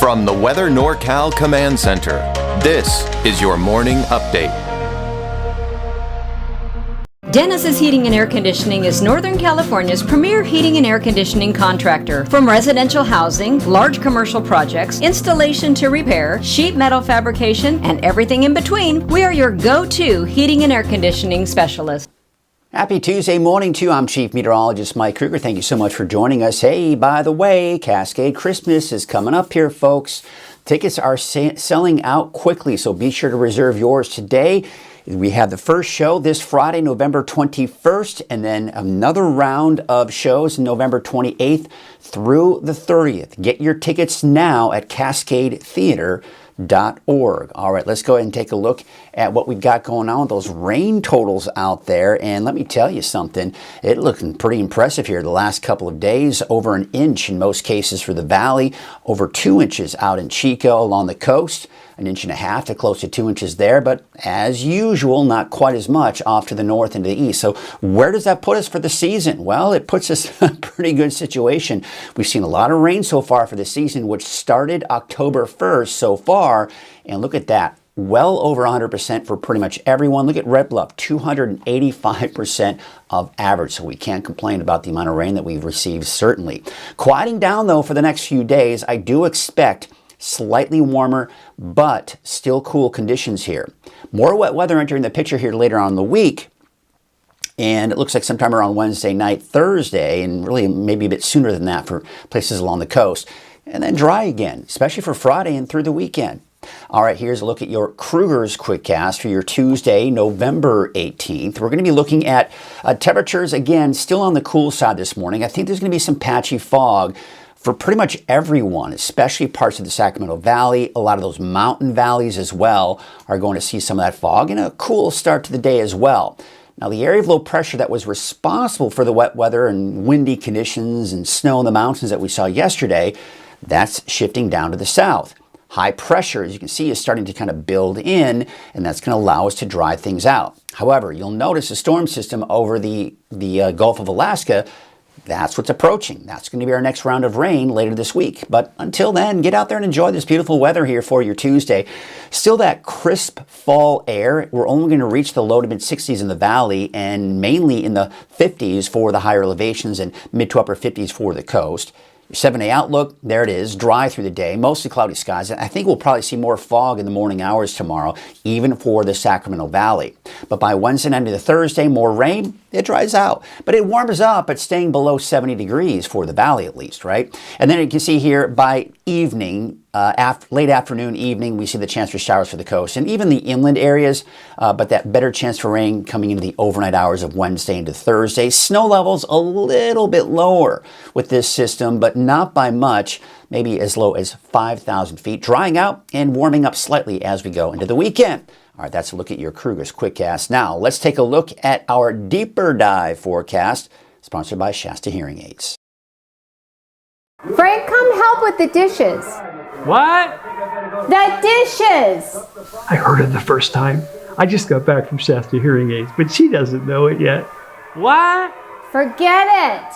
From the Weather NorCal Command Center, this is your morning update. Dennis's Heating and Air Conditioning is Northern California's premier heating and air conditioning contractor. From residential housing, large commercial projects, installation to repair, sheet metal fabrication, and everything in between, we are your go-to heating and air conditioning specialist. Happy Tuesday morning to you. I'm Chief Meteorologist Mike Krueger. Thank you so much for joining us. Hey, by the way, Cascade Christmas is coming up here, folks. Tickets are selling out quickly, so be sure to reserve yours today. We have the first show this Friday, November 21st, and then another round of shows November 28th through the 30th. Get your tickets now at cascadetheater.org. All right, let's go ahead and take a look at what we've got going on with those rain totals out there. And let me tell you something, it looking pretty impressive here the last couple of days. Over an inch in most cases for the valley, over 2 inches out in Chico along the coast, 1.5 inches to close to 2 inches there, but as usual, not quite as much off to the north and to the east. So where does that put us for the season? Well, it puts us in a pretty good situation. We've seen a lot of rain so far for the season, which started October 1st so far, and look at that. Well over 100% for pretty much everyone. Look at Red Bluff, 285% of average. So we can't complain about the amount of rain that we've received, certainly. Quieting down, though, for the next few days, I do expect slightly warmer, but still cool conditions here. More wet weather entering the picture here later on in the week. And it looks like sometime around Wednesday night, Thursday, and really maybe a bit sooner than that for places along the coast. And then dry again, especially for Friday and through the weekend. All right, here's a look at your Krueger's Quickcast for your Tuesday, November 18th. We're going to be looking at temperatures, again, still on the cool side this morning. I think there's going to be some patchy fog for pretty much everyone, especially parts of the Sacramento Valley. A lot of those mountain valleys as well are going to see some of that fog and a cool start to the day as well. Now, the area of low pressure that was responsible for the wet weather and windy conditions and snow in the mountains that we saw yesterday, that's shifting down to the south. High pressure, as you can see, is starting to kind of build in, and that's going to allow us to dry things out. However, you'll notice a storm system over the Gulf of Alaska. That's what's approaching. That's going to be our next round of rain later this week. But until then, get out there and enjoy this beautiful weather here for your Tuesday. Still that crisp fall air. We're only going to reach the low to mid 60s in the valley and mainly in the 50s for the higher elevations and mid to upper 50s for the coast. Your 7-day outlook, there it is, dry through the day, mostly cloudy skies. I think we'll probably see more fog in the morning hours tomorrow, even for the Sacramento Valley. But by Wednesday night into Thursday, more rain, it dries out. But it warms up, it's staying below 70 degrees for the valley at least, right? And then you can see here by evening, late afternoon, evening, we see the chance for showers for the coast and even the inland areas, but that better chance for rain coming into the overnight hours of Wednesday into Thursday. Snow levels a little bit lower with this system, but not by much, maybe as low as 5,000 feet, drying out and warming up slightly as we go into the weekend. All right, that's a look at your Krueger's Quickcast. Now, let's take a look at our deeper dive forecast, sponsored by Shasta Hearing Aids. Frank, come help with the dishes. What? The dishes! I heard it the first time. I just got back from Shasta Hearing Aids, but she doesn't know it yet. What? Forget it.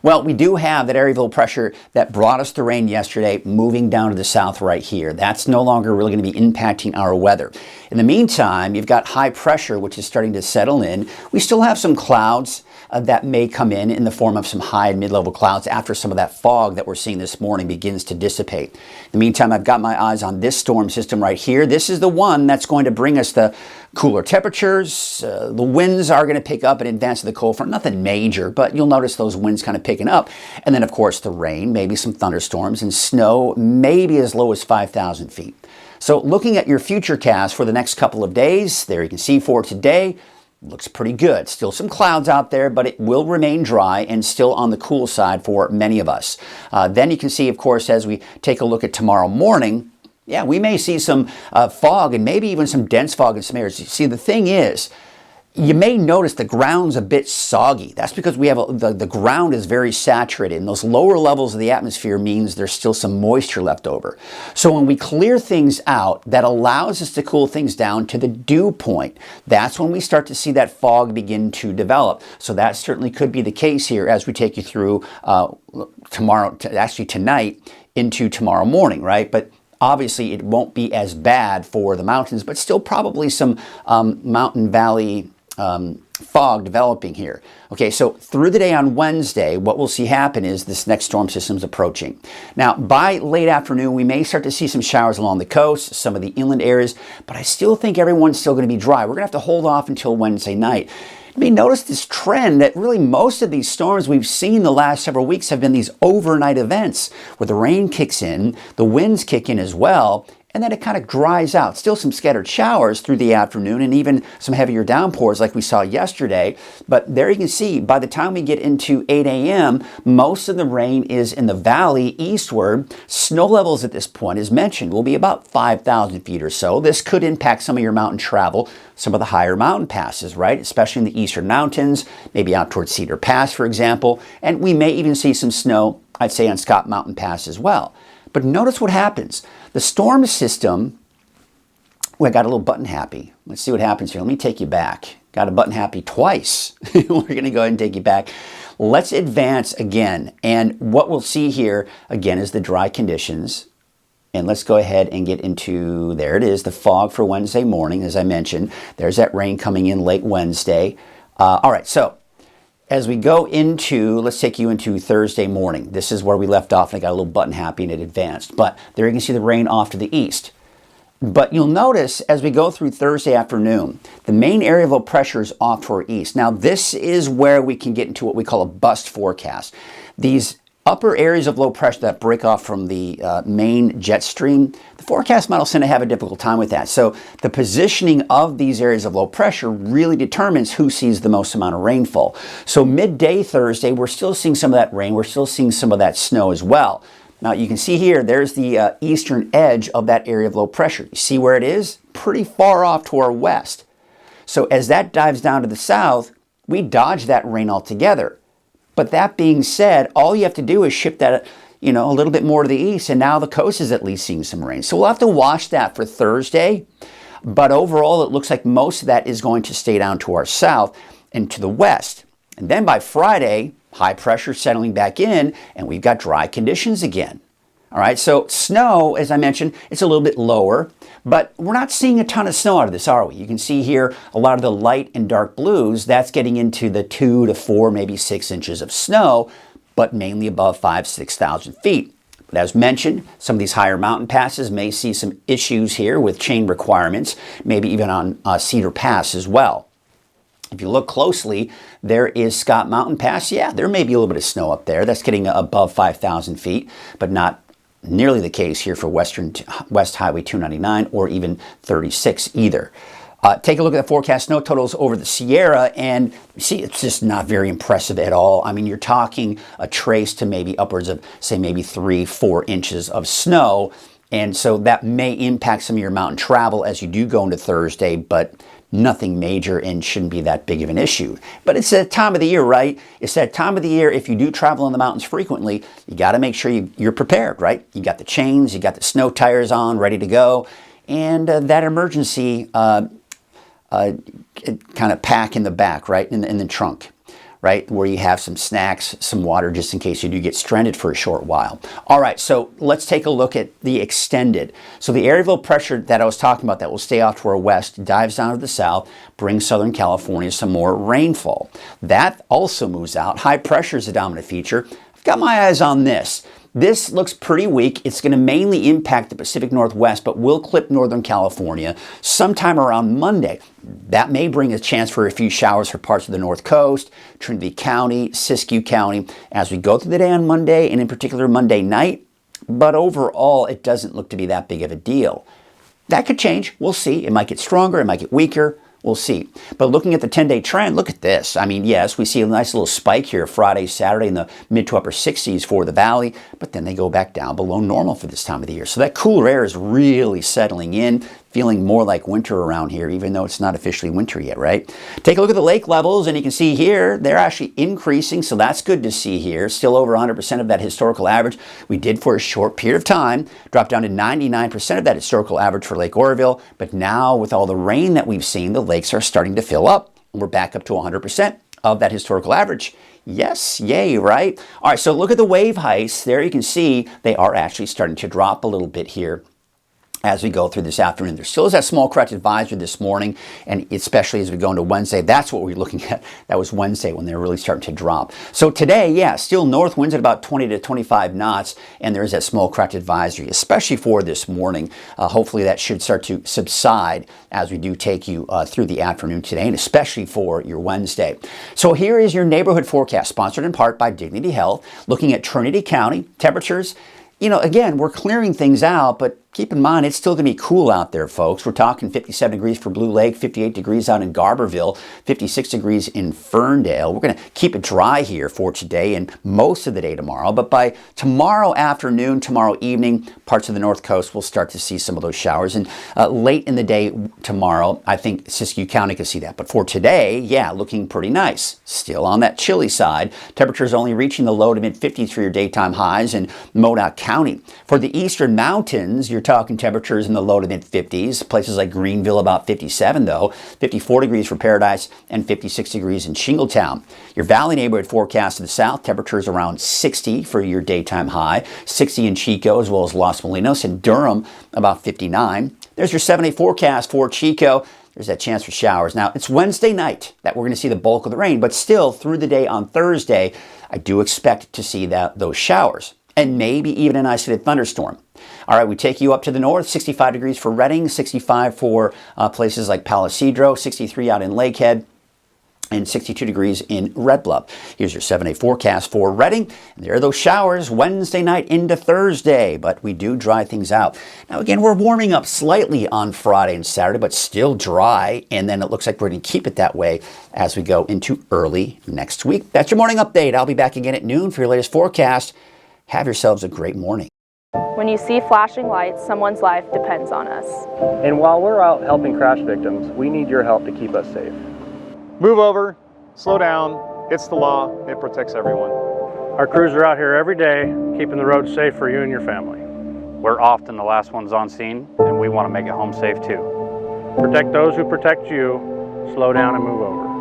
Well, we do have that area of low pressure that brought us the rain yesterday moving down to the south right here. That's no longer really going to be impacting our weather. In the meantime, you've got high pressure, which is starting to settle in. We still have some clouds that may come in the form of some high and mid-level clouds after some of that fog that we're seeing this morning begins to dissipate. In the meantime, I've got my eyes on this storm system right here. This is the one that's going to bring us the cooler temperatures. The winds are going to pick up in advance of the cold front. Nothing major, but you'll notice those winds kind of picking up. And then, of course, the rain, maybe some thunderstorms, and snow maybe as low as 5,000 feet. So looking at your future cast for the next couple of days, there you can see for today, looks pretty good. Still some clouds out there, but it will remain dry and still on the cool side for many of us. Then you can see, of course, as we take a look at tomorrow morning, yeah, we may see some fog and maybe even some dense fog in some areas. See, the thing is, You may notice the ground's a bit soggy. That's because we have the ground is very saturated, and those lower levels of the atmosphere means there's still some moisture left over. So when we clear things out, that allows us to cool things down to the dew point. That's when we start to see that fog begin to develop. So that certainly could be the case here as we take you through tonight into tomorrow morning, right? But obviously it won't be as bad for the mountains, but still probably some mountain valley fog developing here. Okay, so through the day on Wednesday, what we'll see happen is this next storm system is approaching. Now, by late afternoon, we may start to see some showers along the coast, some of the inland areas, but I still think everyone's still going to be dry. We're going to have to hold off until Wednesday night. I mean, notice this trend that really most of these storms we've seen the last several weeks have been these overnight events where the rain kicks in, the winds kick in as well, and then it kind of dries out. Still some scattered showers through the afternoon and even some heavier downpours like we saw yesterday. But there you can see, by the time we get into 8 a.m., most of the rain is in the valley eastward. Snow levels at this point, as mentioned, will be about 5,000 feet or so. This could impact some of your mountain travel, some of the higher mountain passes, right? Especially in the eastern mountains, maybe out towards Cedar Pass, for example. And we may even see some snow, I'd say, on Scott Mountain Pass as well. But notice what happens. The storm system, well, I got a little button happy. Let's see what happens here. Let me take you back. Got a button happy twice. We're going to go ahead and take you back. Let's advance again. And what we'll see here, again, is the dry conditions. And let's go ahead and get into, there it is, the fog for Wednesday morning, as I mentioned. There's that rain coming in late Wednesday. All right, so as we go into, let's take you into Thursday morning. This is where we left off, and I got a little button happy and it advanced. But there you can see the rain off to the east. But you'll notice as we go through Thursday afternoon, the main area of low pressure is off to our east. Now, this is where we can get into what we call a bust forecast. These upper areas of low pressure that break off from the main jet stream, the forecast models tend to have a difficult time with that. So the positioning of these areas of low pressure really determines who sees the most amount of rainfall. So midday Thursday, we're still seeing some of that rain. We're still seeing some of that snow as well. Now you can see here, there's the eastern edge of that area of low pressure. You see where it is? Pretty far off to our west. So as that dives down to the south, we dodge that rain altogether. But that being said, all you have to do is shift that, a little bit more to the east, and now the coast is at least seeing some rain. So we'll have to watch that for Thursday. But overall, it looks like most of that is going to stay down to our south and to the west. And then by Friday, high pressure settling back in, and we've got dry conditions again. All right, so snow, as I mentioned, it's a little bit lower, but we're not seeing a ton of snow out of this, are we? You can see here a lot of the light and dark blues. That's getting into the 2 to 4, maybe 6 inches of snow, but mainly above 6,000 feet. But as mentioned, some of these higher mountain passes may see some issues here with chain requirements, maybe even on Cedar Pass as well. If you look closely, there is Scott Mountain Pass. Yeah, there may be a little bit of snow up there. That's getting above 5,000 feet, but not nearly the case here for West Highway 299 or even 36 either. Take a look at the forecast snow totals over the Sierra, and see it's just not very impressive at all. I mean, you're talking a trace to maybe upwards of, say, maybe 3-4 inches of snow. And so that may impact some of your mountain travel as you do go into Thursday, but nothing major and shouldn't be that big of an issue. But it's that time of the year, right? It's that time of the year, if you do travel in the mountains frequently, you got to make sure you're prepared, right? You got the chains, you got the snow tires on, ready to go, and that emergency kind of pack in the back, right, in the trunk, right, where you have some snacks, some water, just in case you do get stranded for a short while. All right, so let's take a look at the extended. So the area of low pressure that I was talking about that will stay off to our west, dives down to the south, brings Southern California some more rainfall. That also moves out. High pressure is a dominant feature. I've got my eyes on this. This looks pretty weak. It's going to mainly impact the Pacific Northwest, but will clip Northern California sometime around Monday. That may bring a chance for a few showers for parts of the North Coast, Trinity County, Siskiyou County, as we go through the day on Monday, and in particular Monday night. But overall, it doesn't look to be that big of a deal. That could change. We'll see. It might get stronger. It might get weaker. We'll see. But looking at the 10-day trend, look at this. I mean, yes, we see a nice little spike here Friday, Saturday in the mid to upper 60s for the valley, but then they go back down below normal for this time of the year. So that cooler air is really settling in. feeling more like winter around here, even though it's not officially winter yet, right? Take a look at the lake levels, and you can see here they're actually increasing, so that's good to see here. Still over 100% of that historical average. We did for a short period of time drop down to 99% of that historical average for Lake Oroville, but now with all the rain that we've seen, the lakes are starting to fill up. We're back up to 100% of that historical average. Yes, yay, right? All right, so look at the wave heights. There you can see they are actually starting to drop a little bit here as we go through this afternoon. There still is that small corrected advisory this morning, and especially as we go into Wednesday, that's what we're looking at. That was Wednesday when they're really starting to drop. So today, yeah, still north winds at about 20 to 25 knots, and there is that small corrected advisory, especially for this morning. Hopefully that should start to subside as we do take you through the afternoon today, and especially for your Wednesday. So here is your neighborhood forecast, sponsored in part by Dignity Health, looking at Trinity County temperatures. You know, again, we're clearing things out, but keep in mind, it's still going to be cool out there, folks. We're talking 57 degrees for Blue Lake, 58 degrees out in Garberville, 56 degrees in Ferndale. We're going to keep it dry here for today and most of the day tomorrow. But by tomorrow afternoon, tomorrow evening, parts of the North Coast will start to see some of those showers. And late in the day tomorrow, I think Siskiyou County could see that. But for today, yeah, looking pretty nice. Still on that chilly side. Temperatures only reaching the low to mid 50s for your daytime highs in Modoc County. For the eastern mountains, you're talking temperatures in the low to mid 50s. Places like Greenville about 57 though, 54 degrees for Paradise and 56 degrees in Shingletown. Your valley neighborhood forecast to the south, temperatures around 60 for your daytime high, 60 in Chico as well as Los Molinos, and Durham about 59. There's your 7-day forecast for Chico. There's that chance for showers. Now, it's Wednesday night that we're going to see the bulk of the rain, but still through the day on Thursday, I do expect to see those showers and maybe even an isolated thunderstorm. All right, we take you up to the north, 65 degrees for Redding, 65 for places like Palisadro, 63 out in Lakehead, and 62 degrees in Red Bluff. Here's your 7-day forecast for Redding. And there are those showers Wednesday night into Thursday, but we do dry things out. Now, again, we're warming up slightly on Friday and Saturday, but still dry. And then it looks like we're going to keep it that way as we go into early next week. That's your morning update. I'll be back again at noon for your latest forecast. Have yourselves a great morning. When you see flashing lights, someone's life depends on us. And while we're out helping crash victims, we need your help to keep us safe. Move over, slow down, it's the law, it protects everyone. Our crews are out here every day, keeping the roads safe for you and your family. We're often the last ones on scene, and we want to make it home safe too. Protect those who protect you, slow down and move over.